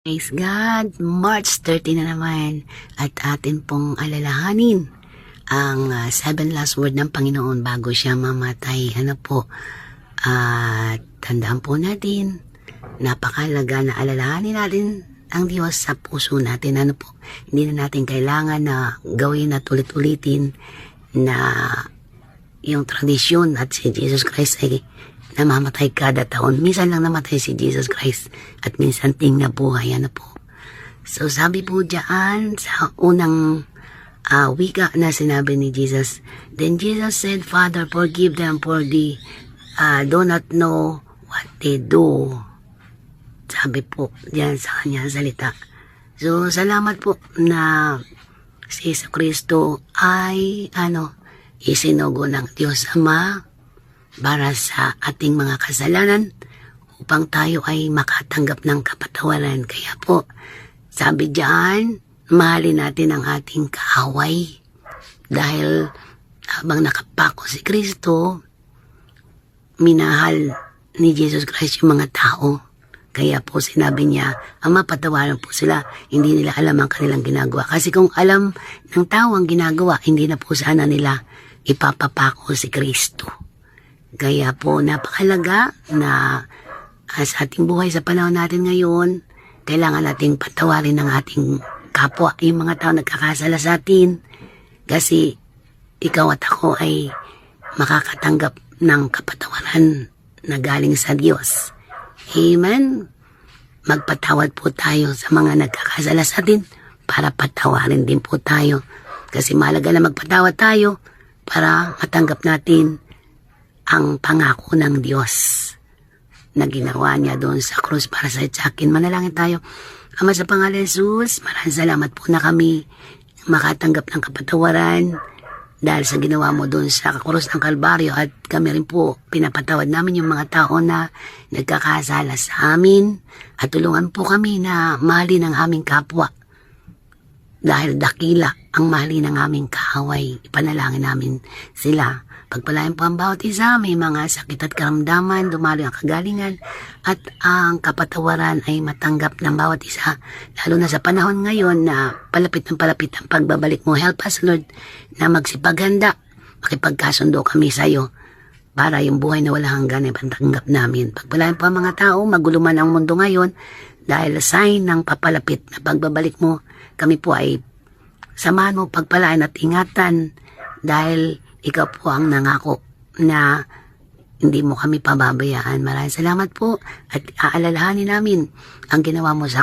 Praise God, March 30 na naman at atin pong alalahanin ang 7 last word ng Panginoon bago siya mamatay. At tandaan po natin, napakalaga na alalahanin natin ang Diyos sa puso natin. Hindi na natin kailangan na gawin at ulit-ulitin na yung tradisyon at si Jesus Christ ay namamatay kada taon. Minsan lang namatay si Jesus Christ at minsan ting nabuhay. So sabi po dyan sa unang wika na sinabi ni Jesus, then Jesus said, Father, forgive them for they do not know what they do. Sabi po dyan sa kanyang salita. So salamat po na si Jesu Kristo ay isinugo ng Diyos Ama para sa ating mga kasalanan upang tayo ay makatanggap ng kapatawaran. Kaya po, sabi diyan, mahalin natin ang ating kaaway dahil habang nakapako si Kristo, minahal ni Jesus Christ yung mga tao. Kaya po sinabi niya, Ama, patawaran po sila, hindi nila alam ang kanilang ginagawa. Kasi kung alam ng tao ang ginagawa, hindi na po sana nila ipapapako si Kristo. Kaya po napakalaga na sa ating buhay sa panahon natin ngayon, kailangan nating patawarin ng ating kapwa, yung mga tao nagkakasala sa atin. Kasi ikaw at ako ay makakatanggap ng kapatawaran na galing sa Diyos. Amen? Magpatawad po tayo sa mga nagkakasala sa atin para patawarin din po tayo. Kasi mahalaga na magpatawad tayo para matanggap natin ang pangako ng Diyos na ginawa niya doon sa krus para sa akin. Manalangin tayo. Ama, sa pangalan Jesus, maraming salamat po na kami makatanggap ng kapatawaran dahil sa ginawa mo doon sa krus ng Kalbaryo, at kami rin po pinapatawad namin yung mga tao na nagkakasala sa amin, at tulungan po kami na mahalin ang aming kapwa dahil dakila ang mahalin ng aming kaaway. Ipanalangin namin sila. Pagpalain po ang bawat isa, may mga sakit at karamdaman, dumalo ang kagalingan, at ang kapatawaran ay matanggap ng bawat isa. Lalo na sa panahon ngayon na palapit ang pagbabalik mo. Help us, Lord, na magsipaghanda, makipagkasundo kami sa iyo para yung buhay na wala hanggan ay pantanggap namin. Pagpalain po ang mga tao, magulo man ang mundo ngayon, dahil sign ng papalapit na pagbabalik mo, kami po ay samahan mo, pagpalain at ingatan, dahil ikaw po ang nangako na hindi mo kami pababayaan. Maraming salamat po at aalalahanin namin ang ginawa mo sa